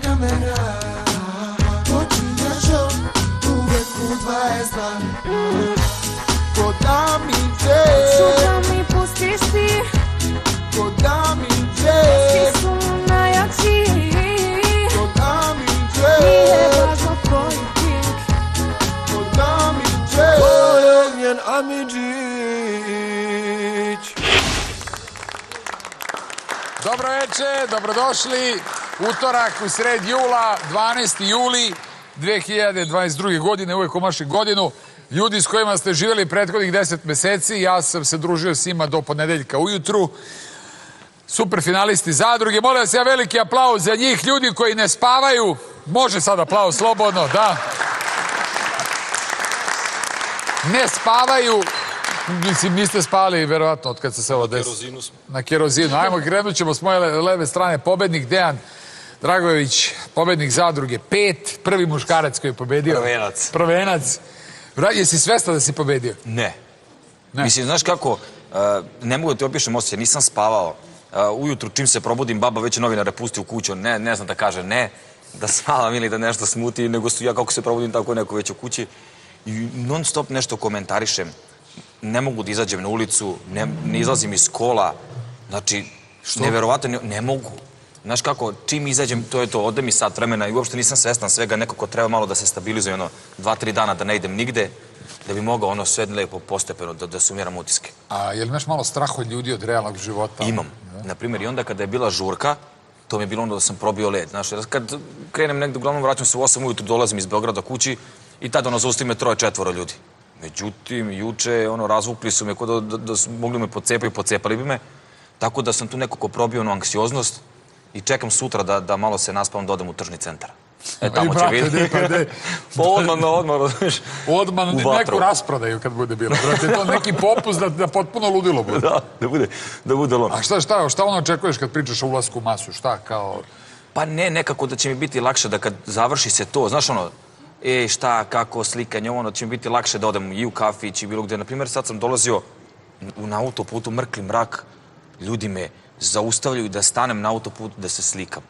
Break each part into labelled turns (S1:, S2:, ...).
S1: kamera. Počinje show, uvek u 22. Ko da mi
S2: Sutra mi pustiš ti,
S1: ko da mi
S2: ti su najjači.
S1: ko da mi
S2: Nije važno koji pik,
S1: ko da mi ko je njen Amidžić.
S3: Dobro večer, dobrodošli. Utorak u sred jula, 12. juli 2022. godine, uvijek omašim godinu. Ljudi s kojima ste živjeli prethodnih 10 meseci, ja sam se družio s njima do ponedeljka ujutru. Super finalisti zadruge. Molim vas, ja veliki aplauz za njih. Ljudi koji ne spavaju. Može sad aplauz slobodno, da. Ne spavaju. Mislim, niste spali, verovatno, od kad se ovo desi. Na kerozinu. Ajmo, krenut ćemo s moje leve strane. Pobednik Dejan Dragojević, pobednik zadruge 5. Prvi muškarac koji je pobedio.
S4: Prvenac.
S3: Prvenac. Jesi svestan da si pobedio?
S4: Ne. Mislim, znaš kako, ne mogu da ti opišem osjećaj, nisam spavao. Ujutru čim se probudim, baba već je novinare pusti u kuću, ne znam da kaže ne, da spavam ili da nešto smuti, nego ja kako se probudim tako neko već u kući i non stop nešto komentarišem. Ne mogu da izađem na ulicu, ne izlazim iz kola, znači, neverovatno, ne mogu. Znaš kako, čim izađem, to je to, ode mi sat vremena i uopšte nisam svestan svega, nekako treba malo da se stabilizuje, 2-3 dana da ne idem nigde, da bi mogao sve lepo postepeno da sumiram utiske.
S3: A je li imaš malo strah od ljudi, od realnog života?
S4: Imam. Naprimjer, i onda kada je bila žurka, to mi je bilo onda da sam probio led. Znaš, kad krenem negde, uglavnom vraćam se u 8 ujutru, dolazim iz Beograda kući i tada zaustavi me 3-4 ljudi. Međutim, juče, razvukli su me, kod da su mogli me pocepaju, pocepali bi me. Tako da sam tu nekako probio anksioznost i čekam sutra da malo se naspavam, da odem u tržni centar. Tamo će vidjeti. Pa odmah, razumiješ,
S3: Odmah neku rasprodaju kad bude bilo. Brate, to neki popust da potpuno ludilo bude.
S4: Da, da bude ono.
S3: A šta ono očekuješ kad pričaš o ulasku u masu? Šta kao...
S4: Pa ne, nekako da će mi biti lakše da kad završi se to, znaš šta, kako, slikanje, da će mi biti lakše da odem i u kafić i bilo gde. Naprimjer, sad sam dolazio na autoputu, mrkli mrak, ljudi me zaustavljaju da stanem na autoputu da se slikam.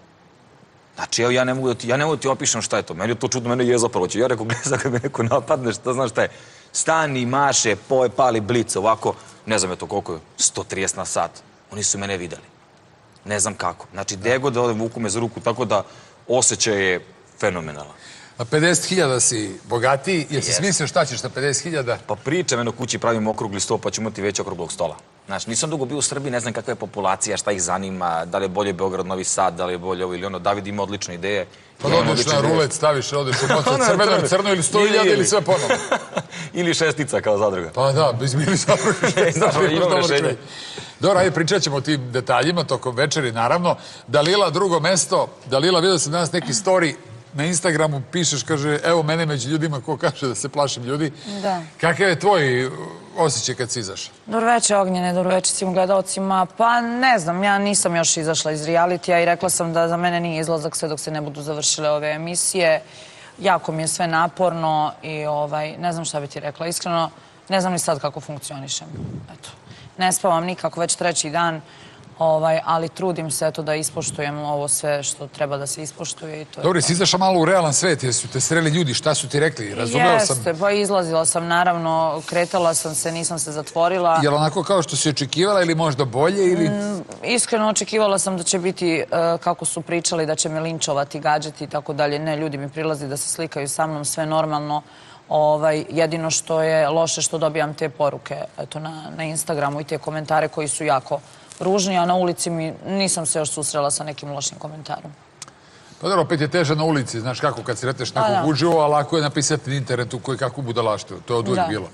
S4: Znači, ja ne mogu da ti opišem šta je to. Meni je to čudno, mene je zapravo. Ja rekao, gleda kad me neko napadne, šta znaš šta je. Stani, maše, pali blic, ovako, ne znam je to koliko je, 130 na sat. Oni su mene videli. Ne znam kako. Znači, gde god da odem, vuku me za ruku, tako da osjećaj je fenomenalan.
S3: Na 50.000 si bogatiji, jesi smislio šta ćeš sa 50.000?
S4: Pa pričam, eno kući pravim okrugli sto, pa ću imati veći okruglog stola. Znači, nisam dugo bio u Srbiji, ne znam kakva je populacija, šta ih zanima, da li je bolje Beograd, Novi Sad, da li je bolje ovo ili ono. David ima odlične ideje.
S3: Pa odeš na rulet, staviš, odeš u mocu crveno, crno ili 100.000 ili sve ponovno.
S4: Ili šestica kao zadruga.
S3: Pa da, bez mili zadruga.
S4: Imam rešenje.
S3: Dobro, ajde, pričat ćemo o tim detaljima tokom večeri, naravno. Dalila, drugo mesto. Dalila, vidio sam danas neki story na Instagramu, pišeš, kaže, evo mene među ljudima, ko kaže da se plašim ljudi.
S2: Da.
S3: Kakav je tvoj osjećaj kad si izašao?
S2: Dobro večer, Ognjene, dobro večer svim gledalcima. Pa ne znam, ja nisam još izašla iz realitija i rekla sam da za mene nije izlazak sve dok se ne budu završile ove emisije. Jako mi je sve naporno i ne znam šta bi ti rekla. Iskreno, ne znam ni sad kako funkcionišem. Eto, ne spavam nikako već 3. dan. Ali trudim se da ispoštujem ovo sve što treba da se ispoštuje i to je...
S3: Dobro, si izašla malo u realan svet, jesu te sreli ljudi, šta su ti rekli? Razumeo sam...
S2: Jeste, pa izlazila sam, naravno, kretala sam se, nisam se zatvorila.
S3: Je li onako kao što si očekivala ili možda bolje ili...
S2: Iskreno očekivala sam da će biti, kako su pričali, da će me linčovati, gađati i tako dalje. Ne, ljudi mi prilazi da se slikaju sa mnom, sve normalno. Jedino što je loše što dobijam te poruke na Instagramu i te komentare koji su jako ružni, a na ulici nisam se još susrela sa nekim lošim komentarom.
S3: Pa dobro, opet je teže na ulici, znaš kako, kad sreteš nekog uživo, a lako je napisati na internetu koji kakvu budalaštinu. To je od uvijek bilo.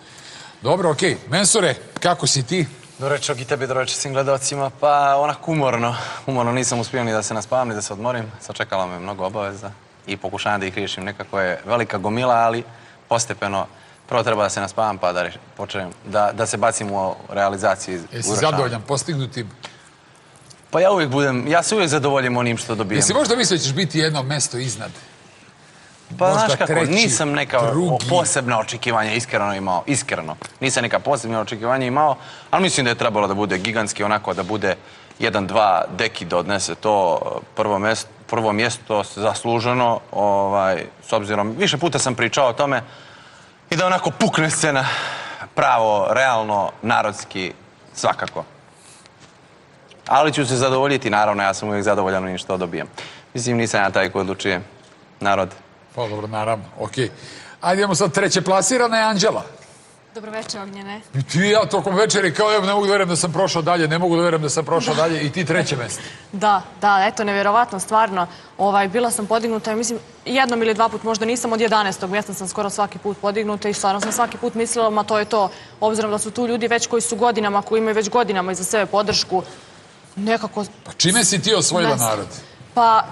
S3: Dobro, okej. Mensure, kako si ti?
S5: Dobro večer i tebi, dobro večer svim gledalcima. Pa onak umorno. Umorno nisam uspio ni da se naspavam, ni da se odmorim. Sačekalo me mnogo obaveza i pokušavam da ih riješim. Nekako je velika gomila, ali postepeno prvo treba da se naspavam pa da počnem, da se bacim u realizaciju.
S3: Jesi zadovoljan postignutim?
S5: Pa ja se uvijek zadovoljim onim što dobijem.
S3: Jesi možda mislio da ćeš biti jedno mesto iznad?
S5: Pa znaš kako, nisam neka posebna očekivanja iskreno. Nisam neka posebna očekivanja imao, ali mislim da je trebalo da bude gigantski, onako da bude 1-2 deki da odnese to prvo mesto. prvo mjesto zasluženo, s obzirom, više puta sam pričao o tome i da onako pukne scena pravo, realno, narodski, svakako. Ali ću se zadovoljiti, naravno, ja sam uvijek zadovoljan onim što dobijem. Mislim, nisam ja taj koji odlučuje, narod.
S3: Pa dobro, naravno, okej. Ajde, idemo sad treće plasirana je Anđela.
S6: Dobroveče, Ognjene.
S3: I ti i ja tokom večeri kao evo ne mogu da verujem da sam prošao dalje, ne mogu da verujem da sam prošao dalje i ti treće mesto.
S6: Da, eto, nevjerovatno, stvarno. Bila sam podignuta, mislim, jednom ili dva put, možda nisam, od 11. mjesta sam skoro svaki put podignuta i stvarno sam svaki put mislila, ma to je to, obzirom da su tu ljudi već koji su godinama, koji imaju već godinama iza sebe podršku, nekako...
S3: Pa čime si ti osvojila narod?
S6: Pa,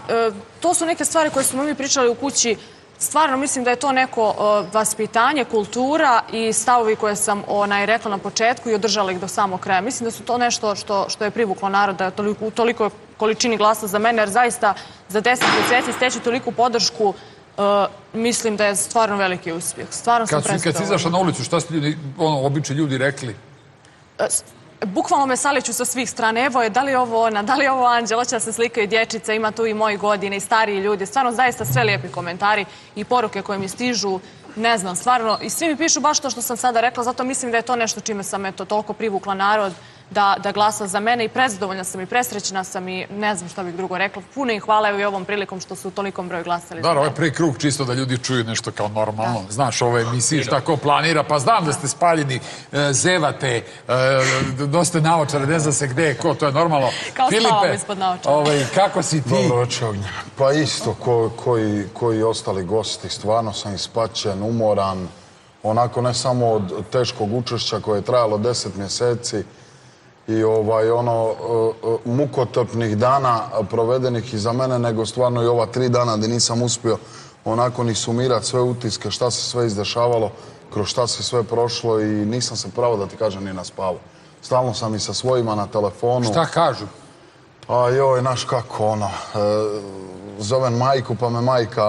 S6: to su neke stvari koje smo mi pričali u kući. Stvarno mislim da je to neko vaspitanje, kultura i stavovi koje sam rekla na početku i održala ih do samog kraja. Mislim da su to nešto što je privuklo naroda u tolikoj količini glasa za mene, jer zaista za 10 mjeseci steći toliku podršku mislim da je stvarno veliki uspjeh. Stvarno sam
S3: Kad si izašla na ulicu, šta su ljudi, obični ljudi rekli?
S6: Bukvalno me saliću sa svih strana. Evo je, da li je ovo ona, da li je ovo Anđela, hoće da se slikaju dječica, ima tu i moji godine i stariji ljudi. Stvarno, zaista sve lijepi komentari i poruke koje mi stižu. Ne znam, stvarno, i svi mi pišu baš to što sam sada rekla, zato mislim da je to nešto čime sam, eto, toliko privukla narod da glasa za mene i prezadovoljna sam i presrećna sam i ne znam što bih drugo rekla. Puno im hvala evo i ovom prilikom što su u tolikom broju glasali.
S3: Da, ovo je prvi krug čisto da ljudi čuju nešto kao normalno. Znaš, ove emisije šta ko planira, pa znam da ste spaljeni, zevate, dosta naočare, ne zna se gde je ko, to je normalno.
S6: Kao spavamo ispod naočara.
S3: Kako si ti?
S1: Dobro večer, Ognjena. Pa isto koji ostali gosti, stvarno sam ispaćen, umoran, onako ne samo od teškog učešća koje je trajalo 10 mjeseci i mukotrpnih dana provedenih iza mene, nego stvarno i ova 3 dana gdje nisam uspio onako ni sumirati sve utiske, šta se sve izdešavalo, kroz šta se sve prošlo i nisam se pravo da ti kažem ni naspavao. Stalno sam i sa svojima na telefonu.
S3: Šta kažu?
S1: A joj, znaš kako, zovem majku pa me majka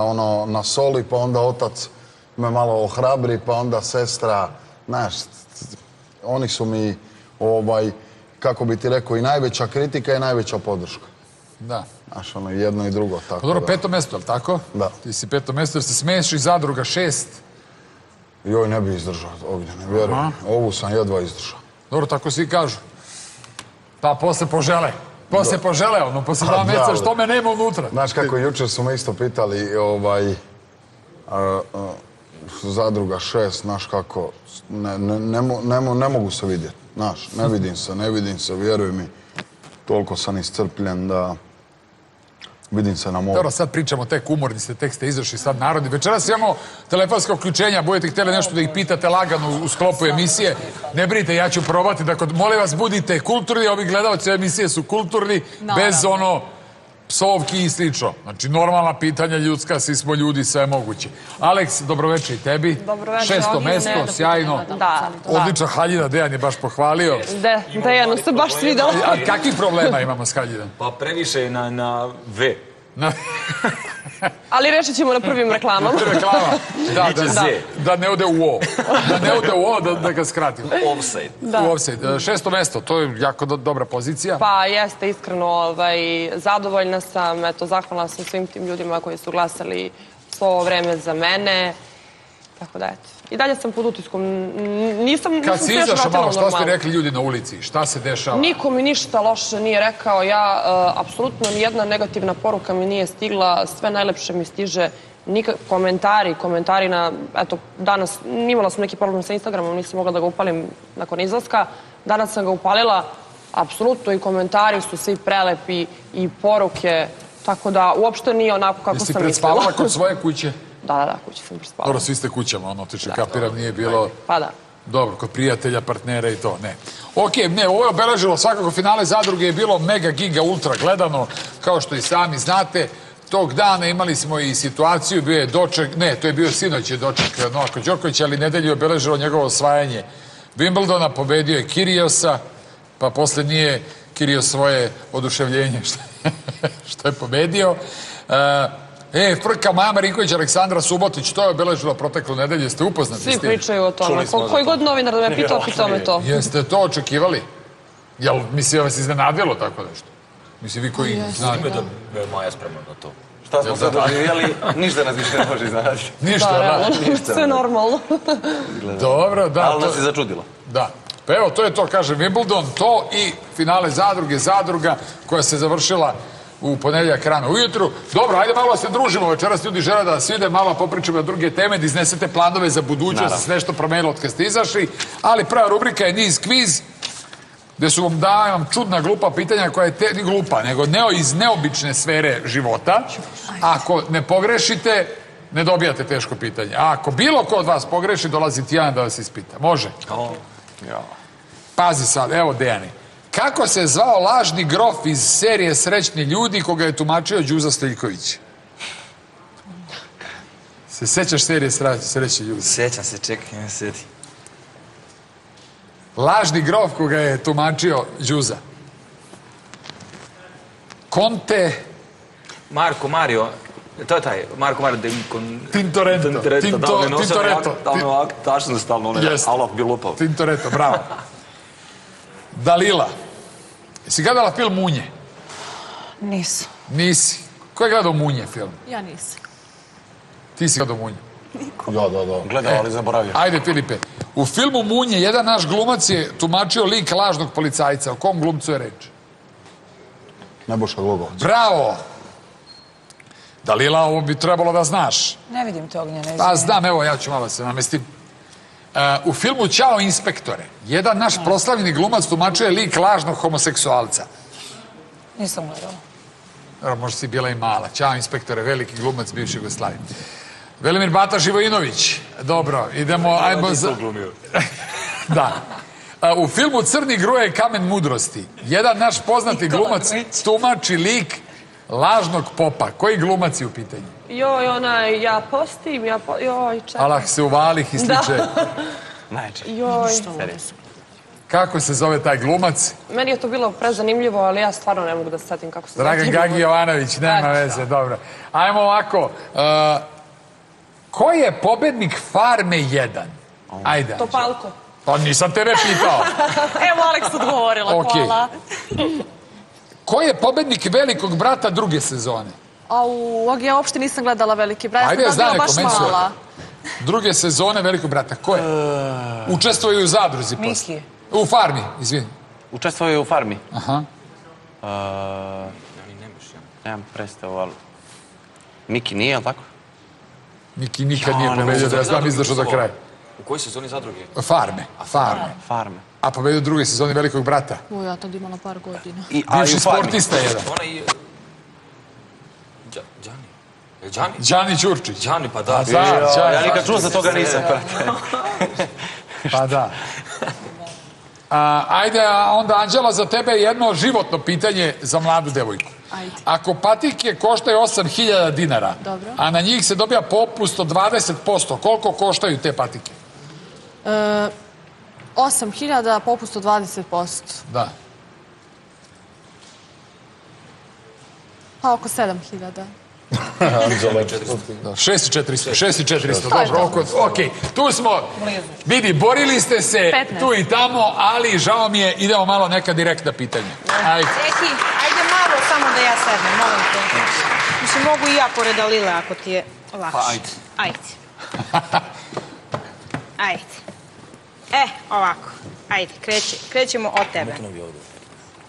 S1: nasoli, pa onda otac me malo ohrabri, pa onda sestra, znaš, oni su mi, kako bi ti rekao, i najveća kritika i najveća podrška.
S3: Da.
S1: Znaš, jedno i drugo, tako da.
S3: Pa dobro, 5. mjesto, ali tako?
S1: Da.
S3: Ti si 5. mjesto jer se smiješ i Zadruga 6.
S1: Joj, ne bi izdržao ovdje, ne vjerujem. Ovu sam jedva izdržao.
S3: Dobro, tako svi kažu. Pa posle požele. Posle požele, posle 2 mjeseca, što me nema unutra.
S1: Znaš kako, jučer su me isto pitali, Zadruga 6, znaš kako, ne mogu se vidjeti, znaš, ne vidim se, vjeruj mi, toliko sam iscrpljen da vidim se na moru.
S3: Dobro, sad pričamo tek umorni ste, tek ste izašli sad narodni. Večeras imamo telefonska uključenja, budete htjeli nešto da ih pitate lagano u sklopu emisije. Ne brinite, ja ću probati, dakle, molim vas, budite kulturni, ovi gledalci emisije su kulturni, bez psovki i slično. Znači, normalna pitanja ljudska, svi smo ljudi, sve je moguće. Aleks, dobroveče i tebi.
S7: Dobroveče.
S3: 6. mesto, sjajno.
S7: Da.
S3: Odlična haljina, Dejan je baš pohvalio.
S7: Dejanu se baš svidalo.
S3: A kakvih problema imamo s haljinom?
S4: Pa previše na V.
S7: Ali reći ćemo na prvim reklamama.
S3: Reklama. Da ne ode u O. Da ne ode u O, da ga skratimo.
S4: Offside.
S3: U offside. 6. mesto, to je jako dobra pozicija.
S7: Pa jeste, iskreno, zadovoljna sam, eto, zahvalna sam svim tim ljudima koji su glasali svo ovo vreme za mene. Tako da, eto. I dalje sam pod utiskom. Nisam
S3: Kad si izašao malo, šta ste
S7: normalno.
S3: rekli ljudi na ulici? Šta se dešava?
S7: Niko mi ništa loše nije rekao. Ja, apsolutno nijedna negativna poruka mi nije stigla. Sve najlepše mi stiže. Komentari na, eto, danas imala sam neki problem sa Instagramom, nisam mogla da ga upalim nakon izlaska. Danas sam ga upalila. Apsolutno i komentari su svi prelepi i poruke. Tako da, uopšte nije onako kako sam mislila.
S3: Jesi predspavala kod svoje kuće?
S7: Da, kuće sam prespavala.
S3: Dobro, svi ste kućama, otišli, kapiram, nije bilo...
S7: Pa da.
S3: Dobro, kod prijatelja, partnera i to, ne. Okej, ne, ovo je obeležilo, svakako finale Zadruge je bilo mega, giga, ultra gledano, kao što i sami znate. Tog dana imali smo i situaciju, bio je doček, ne, to je bio sinoć je doček Novaka Đokovića, ali nedelju je obeležilo njegovo osvajanje Wimbledona, pobedio je Kyrgiosa, pa posle nije Kyrgios svoje oduševljenje što je pobedio. Frka Maja Marinković, Aleksandra Subotić, to je obeležilo proteklu nedelju, jeste upoznati s tim?
S7: Svi pričaju o tome. Koji god novinar da me pitao me to.
S3: Jeste to očekivali? Jel, mislim, vas iznenadilo tako nešto? Mislim, vi koji znate.
S4: Da je Maja spremna na to.
S5: Šta smo sad doživjeli, ništa nas više ne može iznenaditi.
S3: Ništa, da.
S7: Sve normalno.
S3: Dobro, da.
S5: Ali nas je začudilo.
S3: Da. Pa evo, to je to, kaže Wimbledon, to i finale zadruga koja se završila u ponedeljak rano ujutru. Dobro, ajde malo se družimo večeras, ljudi žele da vas vide, malo popričamo o druge teme, da iznesete planove za budućnost, da se nešto promenilo od kad ste izašli, ali prva rubrika je niz kviz, gde su vam dajem čudna, glupa pitanja koja je ni glupa, nego iz neobične sfere života. Ako ne pogrešite, ne dobijate teško pitanje. A ako bilo ko od vas pogreši, dolazi Tijan da vas ispita. Može? Pazi sad, evo Dejane. Kako se zvao lažni grof iz serije Srećni ljudi koga je tumačio Đuza Stojiljković? Se sećaš serije Srećni ljudi?
S4: Sećam se, čekaj, ne sedi.
S3: Lažni grof koga je tumačio Đuza. Conte...
S4: Marko Mario, to je taj, Marko Mario
S3: Tintoretto. Tintoretto.
S4: Da me ovako tačno stalno, ono je alok bi lupao.
S3: Tintoretto, bravo. Dalila. Jesi gledala film Munje?
S2: Nisam.
S3: Nisi. Ko je gledao Munje film?
S6: Ja nisam.
S3: Ti si gledao Munje.
S1: Da.
S5: Gledao, ali zaboravio.
S3: Ajde, Filipe. U filmu Munje jedan naš glumac je tumačio lik lažnog policajca. O kom glumcu je reč?
S1: Nebojša Glogovac.
S3: Bravo! Dalila, ovo bi trebalo da znaš.
S2: Ne vidim to, Ognjena.
S3: Pa znam, evo, ja ću malo se namestim. U filmu Ćao inspektore, jedan naš proslavljeni glumac tumačio je lik lažnog homoseksualca.
S2: Nisam gledala.
S3: Evo, možda si bila i mala. Ćao inspektore, veliki glumac bivše Jugoslavije. Velimir Bata Živojinović. Dobro, idemo... Da. U filmu Crni gruje kamen mudrosti. Jedan naš poznati glumac tumači lik lažnog popa. Koji glumac je u pitanju?
S7: Joj, onaj, joj, čekaj.
S3: Allah se uvalih i sliče.
S5: Najče.
S7: Joj.
S3: Kako se zove taj glumac?
S7: Meni je to bilo prezanimljivo, ali ja stvarno ne mogu da se setim kako se zove.
S3: Dragan Gagi Jovanović, nema veze, dobro. Ajmo ovako. Ko je pobednik Farme 1? Ajde.
S7: Topalko.
S3: Pa nisam tebe pitao.
S6: Evo, Aleks odgovorila,
S3: Okej.
S6: hvala.
S3: Ko je pobednik Velikog brata druge sezone?
S6: Ja uopšte nisam gledala Veliki brat.
S3: Ajde,
S6: Ja sam
S3: znam,
S6: bila baš
S3: komentuj.
S6: mala.
S3: Druge sezone Velikog brata. Ko je? Učestvuje u zadruzi.
S2: Miki.
S3: U Farmi, izvini.
S5: Učestvuje u Farmi.
S3: Aha.
S5: Nemam predstavu, ali... Miki nije, ali tako?
S3: Miki nikad nije pobedio, da ja znam izdržao do kraja.
S4: U kojoj sezoni zadruge?
S3: Farme.
S5: Farme.
S3: A pobedio u druge sezoni Velikog brata.
S6: Ja tad imala par godina.
S3: Bivši sportista jedan.
S4: Ona i... Đani. Je Đani?
S3: Đani Ćurčić.
S4: Đani, pa da.
S5: Ja nikad čuo za toga nisam.
S3: Pa da. Ajde, onda Anđela, za tebe jedno životno pitanje za mladu devojku.
S6: Ajde.
S3: Ako patike koštaju 8.000 dinara,
S6: Dobro.
S3: a na njih se dobija popust od 20%, koliko koštaju te patike?
S6: 8.000, popust od 20%.
S3: Da.
S6: Pa oko 7.000.
S3: 6.400, dobro, okej. Tu smo, vidi, borili ste se
S6: 15.
S3: tu i tamo, ali žao mi je, idemo malo neka direktna pitanja. Ajde.
S8: Eki, ajde malo samo da ja sednem, molim te. Mislim, mogu i ja pored Alile ako ti je lakše.
S4: Pa ajde.
S8: Ajde. Ovako. Ajde, krećemo od tebe.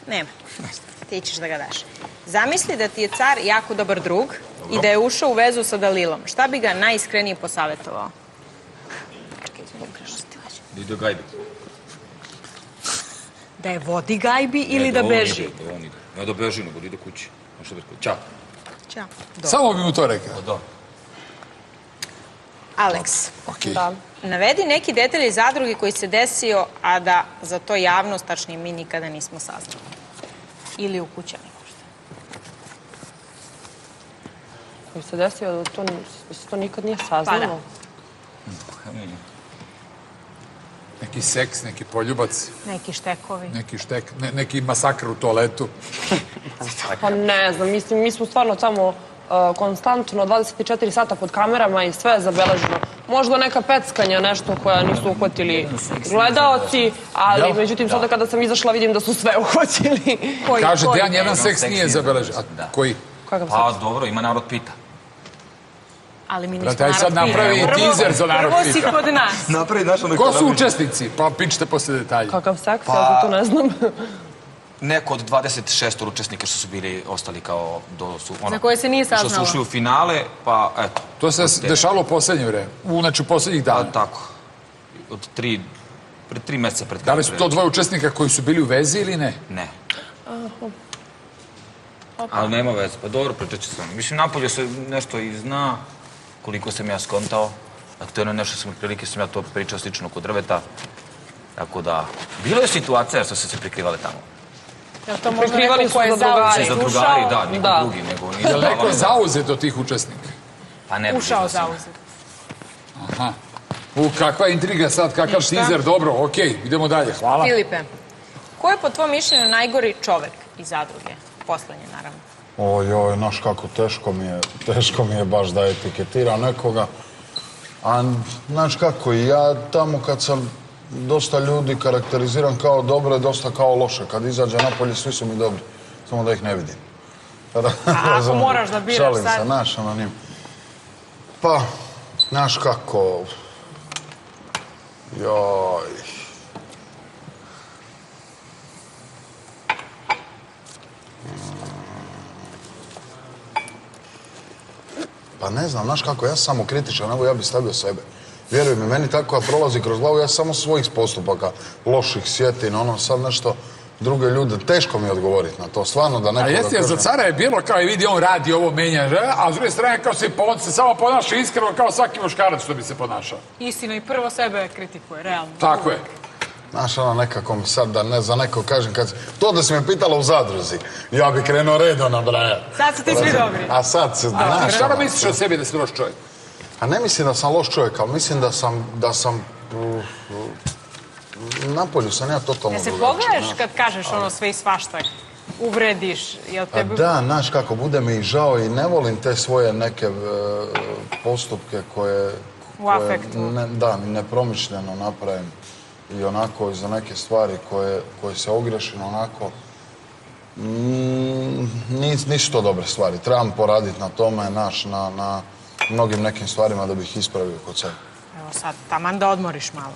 S8: Nema. Ti ćeš da ga daš. Zamisli da ti je car jako dobar drug i da je ušao u vezu sa Dalilom. Šta bi ga najiskrenije posavjetovao?
S4: Ide gajbi.
S8: Da je vodi gajbi ili da beži?
S4: Ne da beži, nego da ide kući. Ćao.
S8: Ćao.
S3: Samo bi mu to rekao.
S4: Da.
S8: Aleks,
S3: Okej.
S8: navedi neki detalj iz zadruge koji se desio, a da za to javnost, tačnije mi, nikada nismo saznali. Ili u kućani možda.
S7: Koji se desio da to nikad nije saznalo.
S3: Neki seks, neki poljubac,
S8: Neki štekovi.
S3: neki štek, neki masakr u toaletu.
S7: Pa ne znam, mislim, mi smo stvarno tamo konstantno 24 sata pod kamerama i sve je zabeleženo. možda neka peckanja, nešto koja nisu uhvatili gledaoci, ali međutim sada kada sam izašla vidim da su sve uhvatili.
S3: Kaže, Dejan jedan seks nije zabeležen. Koji?
S7: Kakav
S4: Pa
S7: seks?
S4: dobro, ima narod pita.
S8: Ali mi nismo
S3: Brate, aj sad
S8: narod
S3: napravi
S8: pita.
S3: teaser za narod
S8: Prvo si
S3: pita.
S8: kod nas.
S4: Napravi naš ono...
S3: Ko su učesnici? Pa pičite posle detalje.
S7: Kakav seks? Ja za to ne znam.
S4: Neko od 26 učesnika što su bili ostali kao
S8: Za koje se nije
S4: što su
S8: saznalo.
S4: ušli u finale, pa eto.
S3: To se dešavalo u poslednje vreme. Znači u poslednjih
S4: Pa
S3: dana.
S4: tako. Od 3 meseca pred
S3: Da li su to dvoje učesnika koji su bili u vezi ili ne?
S4: Ne. Ali nema veze, pa dobro pričat ću s vama. Mislim, napolje se nešto i zna, koliko sam ja skontao. Dakle, to je ono nešto sam prilike, sam ja to pričao slično kod drveta. Tako da, bilo je situacija što su se prikrivali tamo.
S8: Jel to možda
S7: Prikrivali
S8: neko
S7: su
S8: ko je
S7: za drugari.
S4: Za
S8: zauzet
S4: drugari,
S8: ušao?
S4: da, niko drugi, nego nisu
S3: Je li neko
S4: davali.
S3: zauzet od tih učesnika?
S4: Pa ne bi
S8: Ušao
S4: bilo sam.
S8: zauzet.
S3: Aha. Kakva intriga sad, kakav teaser, dobro, okej, idemo dalje, hvala.
S8: Filipe, ko je po tvom mišljenju najgori čovek iz zadruge? Poslednje, naravno.
S1: Oj, znaš kako teško mi je baš da etiketiram nekoga. A znaš kako, ja tamo kad sam dosta ljudi karakteriziram kao dobre, dosta kao loše. Kad izađe napolje, svi su mi dobri, samo da ih ne vidim.
S8: ako moraš da biraš
S1: Šalim
S8: sad?
S1: se, znaš, anonim. Pa, znaš kako... Joj... Pa ne znam, znaš kako, ja sam samokritičan, evo ja bih stavio sebe. Vjeruj mi, meni tako kad prolazi kroz glavu, ja samo svojih postupaka loših sjetim, ono sad nešto druge ljude, teško mi je odgovoriti na to, stvarno da
S3: A
S1: nekoga
S3: jeste, jer za cara je bilo kao i vidi, on radi ovo, menja, a s druge strane kao on se samo ponaša iskreno kao svaki muškarac što bi se ponašao.
S8: Istina, i prvo sebe kritikuje, realno.
S3: Tako je.
S1: Znaš, ono nekako mi sad, da ne za neko kažem, to da si me pitala u zadruzi, ja bi krenuo redom nabrajati.
S8: Sad su ti svi dobri.
S1: A sad se, znaš,
S3: Šta
S1: ono,
S3: misliš o sebi da si loš čovjek?
S1: a ne mislim da sam loš čovjek, ali mislim da sam napolju sam ja totalno
S8: Ja se
S1: drugačiji,
S8: pogledaš
S1: znaš.
S8: kad kažeš ono sve i svašta, uvrediš, jel
S1: A
S8: tebi...
S1: da, znaš kako, bude mi i žao i ne volim te svoje neke postupke koje...
S8: U afektu.
S1: nepromišljeno napravim i onako za neke stvari koje se ogrešim onako... Nisu to dobre stvari, trebam poraditi na tome, znaš, na mnogim nekim stvarima da bih ispravio kod sebe.
S8: Evo sad, taman da odmoriš malo.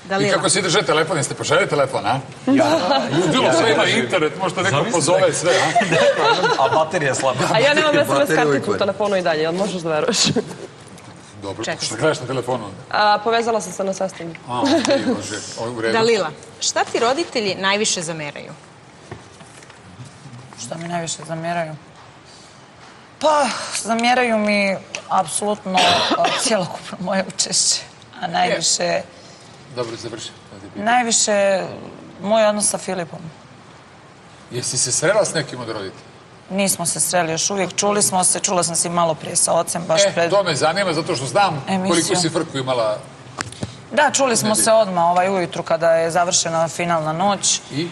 S3: I
S8: Dalila.
S3: kako si drže telefon, jeste poželi telefon, a? Ludilo, sve ima internet, možda neko pozove sve, a?
S4: A baterija je slaba.
S7: A ja nemam SMS karticu u telefonu i dalje, jel možeš da veruješ?
S3: Dobro,
S8: Čekaj.
S3: šta gledaš na telefonu onda?
S7: Povezala sam se na sestrom.
S3: A, okej, može, u redu.
S8: Dalila, šta ti roditelji najviše zameraju?
S2: Šta mi najviše zamjeraju? Pa, zamjeraju mi apsolutno cjelokupno moje učešće. A najviše,
S3: Dobro, završi.
S2: najviše moj odnos sa Filipom.
S3: Jesi se srela s nekim od roditelja?
S2: Nismo se sreli još uvijek, čuli smo se, čula sam se i malo prije sa ocem, baš pred...
S3: To me zanima, zato što znam
S2: Emisiju.
S3: koliko si frku imala.
S2: Da, čuli smo se odmah ujutru kada je završena finalna noć.
S3: I?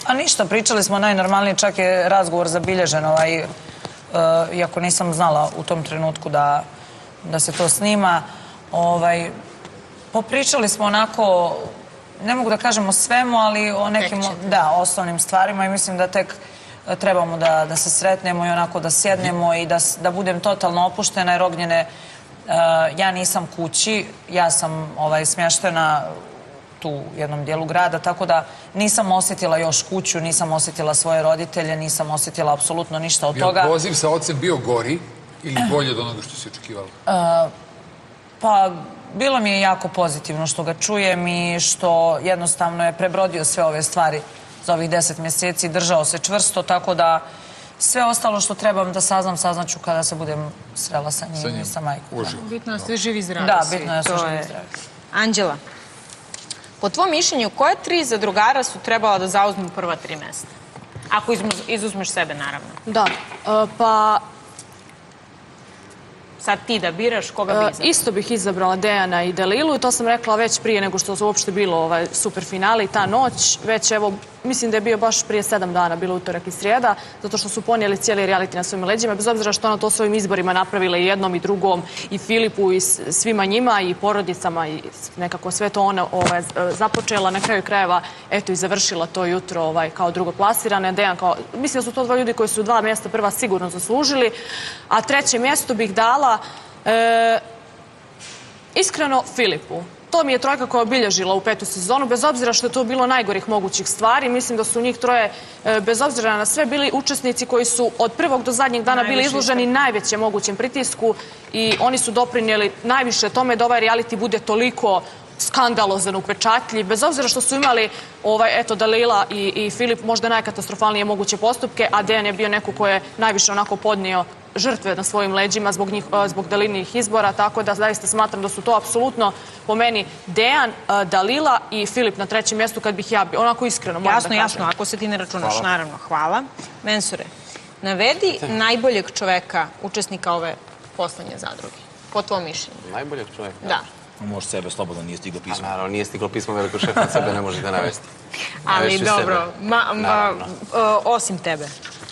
S2: A ništa, pričali smo najnormalnije, čak je razgovor zabilježen, iako nisam znala u tom trenutku da se to snima. Popričali smo onako, ne mogu da kažem o svemu, ali o nekim osnovnim stvarima i mislim da tek trebamo da se sretnemo i onako da sjednemo i da budem totalno opuštena jer Ognjene, ja nisam kući, ja sam smještena tu u jednom dijelu grada, tako da nisam osjetila još kuću, nisam osjetila svoje roditelje, nisam osjetila apsolutno ništa od toga.
S3: Je li poziv sa ocem bio gori ili bolje od onoga što si očekivala?
S2: Pa, bilo mi je jako pozitivno što ga čujem i što jednostavno je prebrodio sve ove stvari za ovih 10 mjeseci, držao se čvrsto, tako da sve ostalo što trebam da saznam, saznaću kada se budem srela sa njim i sa majkom.
S8: Bitno je da ste živi i zdravi.
S2: Da,
S8: svi.
S2: bitno je da su
S8: To
S2: živi
S8: je-
S2: i zdravi.
S8: Anđela, po tvom mišljenju, koje 3 zadrugara su trebala da zauzmu prva 3 mesta? Ako izuzmeš sebe, naravno.
S6: Da, pa
S8: Sad ti da biraš, koga bi izabrala?
S6: Isto bih izabrala Dejana i Delilu i to sam rekla već prije nego što je uopšte bilo super finale i ta noć. Već evo, mislim da je bio baš prije 7 dana, bilo utorak i srijeda, zato što su ponijeli cijeli reality na svojim leđima, bez obzira što ona to svojim izborima napravila i jednom i drugom, i Filipu i svima njima i porodicama i nekako sve to ona započela, na kraju krajeva eto i završila to jutro kao drugoplasirane. Dejan kao, mislim da su to dva ljudi koji su 2 mjesta prva sigurno zaslužili, a 3. mjesto bih dala iskreno Filipu. To mi je trojka koja je obilježila u 5. sezonu, bez obzira što je to bilo najgorih mogućih stvari. Mislim da su njih troje, bez obzira na sve, bili učesnici koji su od prvog do zadnjeg dana bili izloženi najvećem mogućem pritisku i oni su doprinijeli najviše tome da ovaj reality bude toliko skandalozan, upečatljiv, bez obzira što su imali eto Dalila i Filip možda najkatastrofalnije moguće postupke, a Dejan je bio neko ko je najviše onako podnio žrtve na svojim leđima zbog Dalinih izbora, tako da zaista smatram da su to apsolutno po meni Dejan, Dalila i Filip na 3. mjestu kad bih ja bio, onako iskreno moram da kažem.
S8: Jasno, ako se ti ne računaš, naravno, hvala. Mensure, navedi najboljeg čoveka, učesnika ove poslednje zadruge, po tvojom mišljenju.
S5: Najboljeg čoveka?
S8: Da.
S4: Može sebe slobodno, nije stiglo pismo.
S5: Naravno, nije stiglo pismo, veliko šef od sebe ne možete navesti.
S8: Ali dobro, osim tebe.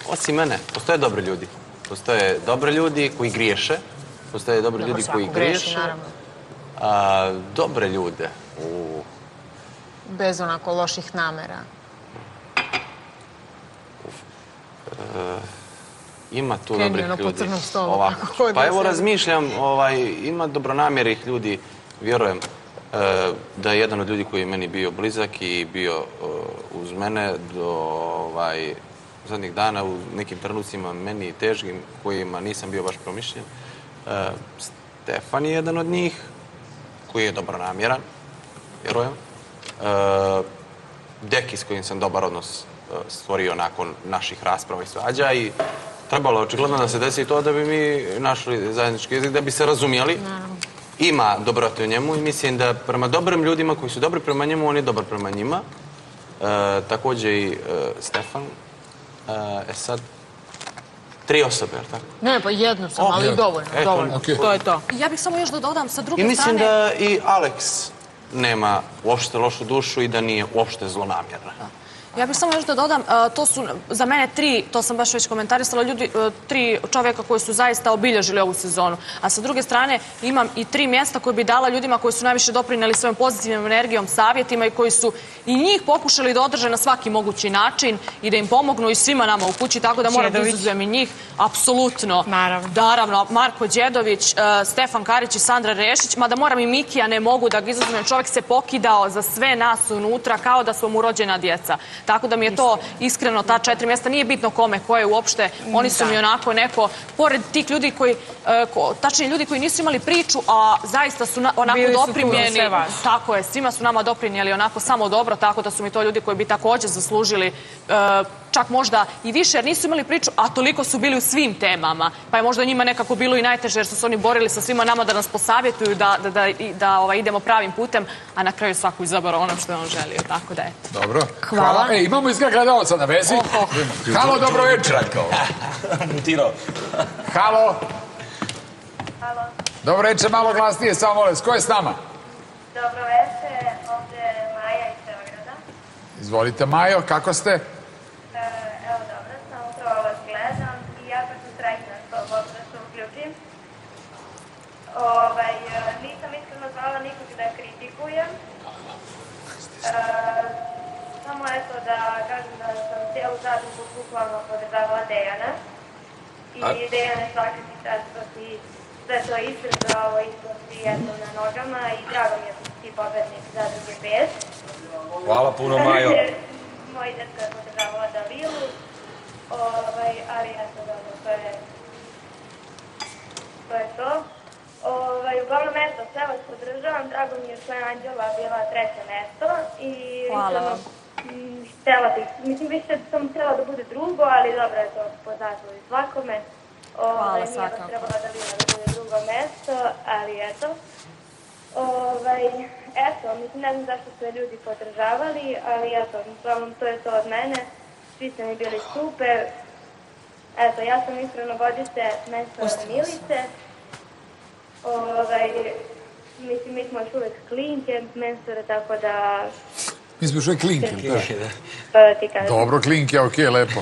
S5: Osim mene, postoje dobri ljudi. Postoje dobri ljudi koji griješe. Postoje dobri ljudi koji griješe. Dobre ljude.
S8: Bez onako loših namera.
S5: Ima tu dobrih ljudi.
S8: Po crnom stolu.
S5: Pa evo razmišljam, ima dobronamjernih ljudi, vjerujem da je jedan od ljudi koji je meni bio blizak i bio uz mene do zadnjih dana u nekim trenucima meni težkim, kojima nisam bio baš promišljen. Stefan je jedan od njih, koji je dobronamjeran, vjerujem. Deki s kojim sam dobar odnos stvorio nakon naših rasprava i svađa i trebalo očigledno da se desi to da bi mi našli zajednički jezik, da bi se razumijeli. Ima dobrote u njemu i mislim da prema dobrim ljudima koji su dobri prema njemu, on je dobar prema njima. Također i Stefan. Sad, 3 osobe, je li tako?
S8: Ne, pa jednu sam, ali dovoljno. To je to.
S6: Ja bih samo još da dodam sa druge strane.
S5: I mislim da i Alex nema uopšte lošu dušu i da nije uopšte zlonamjerna.
S6: Ja bih samo još da dodam, to su za mene 3, to sam baš već komentarisala, 3 čovjeka koji su zaista obilježili ovu sezonu. A sa druge strane imam i 3 mjesta koje bi dala ljudima koji su najviše doprinijeli svojom pozitivnom energijom, savjetima i koji su i njih pokušali da održe na svaki mogući način i da im pomognu i svima nama u kući, tako da moram da izuzujem i njih. Apsolutno. Naravno. Marko Đedović, Stefan Karić i Sandra Rešić, mada moram i Mikija, ne mogu da ga izuzujem. Čovjek se pokidao za sve nas unutra kao da su mu rođena djeca. Tako da mi je to iskreno, ta 4 mjesta, nije bitno kome, koje uopšte, oni su mi onako neko, pored tih ljudi koji, tačnije ljudi koji nisu imali priču, a zaista su onako doprinijeli, tako je, svima su nama doprinijeli onako samo dobro, tako da su mi to ljudi koji bi također zaslužili čak možda i više, jer nisu imali priču, a toliko su bili u svim temama, pa je možda njima nekako bilo i najteže, jer su se oni borili sa svima nama da nas posavjetuju, da idemo pravim putem, a na kraju svaku izabrao ono što je on želio, tako da eto.
S3: Dobro. Hvala. Imamo izgleda gledalca na vezi. Halo, dobro večer.
S4: Mutirao.
S3: Halo.
S9: Halo.
S3: Dobro večer, malo glasnije, samo molim. Ko je s nama?
S9: Dobro večer, ovdje je Maja iz Beograda.
S3: Izvolite, Majo, kako ste?
S9: Evo dobro, sam upravo vas gledam i jako sam srećna što mogu da se uključim. Nisam iskreno zvala nikog da kritikujem. Samo eto da kažem da sam cijelu zadrugu bukvalno podržavala Dejana. I Dejane svaka ti čast što si sve to izdržao i što si eto na nogama i drago mi je što si pobednik zadruge 5.
S4: Hvala puno, Majo.
S9: Moj dečko je podržavala Dalilu, ali eto dobro, to je to. Uglavnom mesto, sve vas podržavam, drago mi je što je Anđela bila 3. mesto i htjela bih, mislim više sam htjela da bude drugo, ali dobro je to po zasluzi svakome. Nije vas trebala da bude drugo mesto, ali eto. Mislim, ne znam zašto su ljudi podržavali, ali eto, uglavnom to je to od mene. Svi ste mi bili super. Eto, ja sam iskreno godište Mensura Milice Mislim, mi smo još uvijek klinke, mensure, tako da...
S3: Mi smo još uvijek klinke,
S9: Pa da ti kažem.
S3: Dobro, klinke, okej, lepo.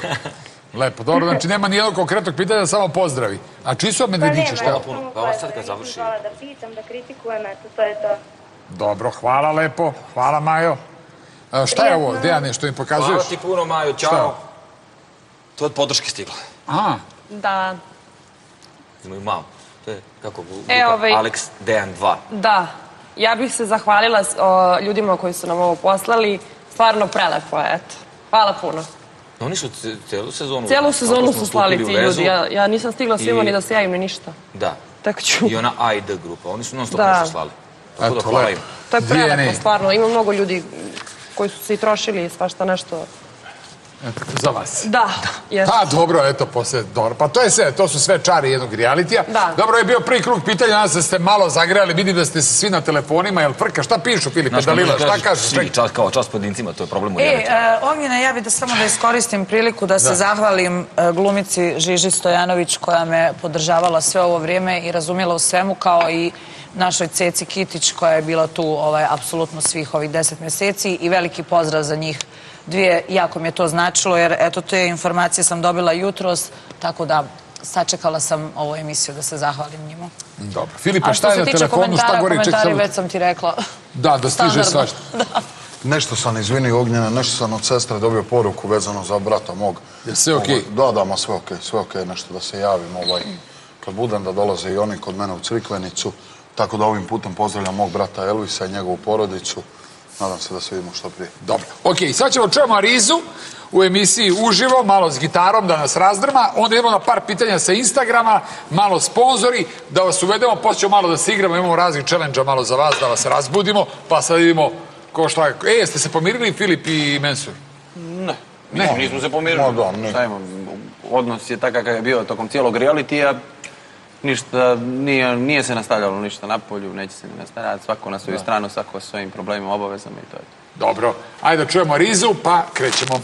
S3: Lepo, dobro, znači nema nijednog konkretnog pitanja, samo pozdravi. A čiji su od Medvedića, šta je?
S4: Pa ovo sad kad završi.
S9: Hvala da pitam, da kritikujem, eto, to je to.
S3: Dobro, hvala lepo, hvala Majo. Šta je ovo, Dejane, što mi pokazuješ?
S4: Hvala ti puno, Majo, čao. To je od podrške stigla.
S3: A,
S6: Da,
S4: Imaju mamu. To je kako, Alex Dejan 2.
S7: Da, ja bih se zahvalila ljudima koji su nam ovo poslali. Stvarno prelepo je, eto. Hvala puno.
S4: Oni su celu sezonu...
S7: Cijelu sezonu su slali ti ljudi. Ja nisam stigla svima ni da se javim ni ništa.
S4: Da.
S7: Tako ću.
S4: I ona A i D grupa. Oni su non stop nešto slali. Tako da hvala im.
S7: To je prelepo, stvarno. Ima mnogo ljudi koji su se i trošili i svašta nešto.
S3: za vas.
S7: Da, jesu.
S3: Pa dobro, eto, posle, dobro. Pa to je sve, to su sve čari jednog realitija.
S7: Da.
S3: Dobro, je bio prvi krug pitanja, nadam se da ste malo zagrejali, vidim da ste se svi na telefonima, jel frka, šta pišu, Filipe Dalila, šta kažeš?
S4: Svi, kao čast pojedincima, to je problem u realitiju.
S2: Ognjena, ja bih da samo da iskoristim priliku da se zahvalim glumici Žiži Stojanović koja me podržavala sve ovo vrijeme i razumjela u svemu, kao i našoj Ceci Kitić koja je bila tu apsolutno svih ovih 10 mjeseci i veliki pozdrav za njih dvije. Jako mi je to značilo jer eto te informacije sam dobila jutros, tako da sačekala sam ovu emisiju da se zahvalim njima.
S3: Dobro. Filipe, šta je na telefonu, šta gori?
S2: Komentari već sam ti rekla.
S3: Da stiže svašta.
S1: Nešto sam izvinio Ognjena, nešto sam od sestre dobio poruku vezano za brata mog.
S3: Je sve okej?
S1: Da, ma sve okej, nešto da se javim kad budem da dolaze i oni kod mene u Crikvenicu. Tako da ovim putem pozdravljam mog brata Elvisa i njegovu porodicu. Nadam se da se vidimo što prije.
S3: Dobro. Okej, sad ćemo čujemo Arizu u emisiji uživo, malo s gitarom da nas razdrma. Onda idemo na par pitanja sa Instagrama, malo sponzori, da vas uvedemo, poslije ćemo malo da se igramo, imamo raznih challenge-a malo za vas, da vas razbudimo, pa sad vidimo ko šta je. Jeste se pomirili Filip i Mensur?
S5: Ne. Nismo se pomirili. Odnos je takav kakav je bio tokom cijelog realitija. Ništa, nije se nastavljalo ništa na polju, neće se ni nastavljati, svako na svoju stranu, svako s svojim problemima, obavezama i to je to.
S3: Dobro, ajde da čujemo Rizu, pa krećemo.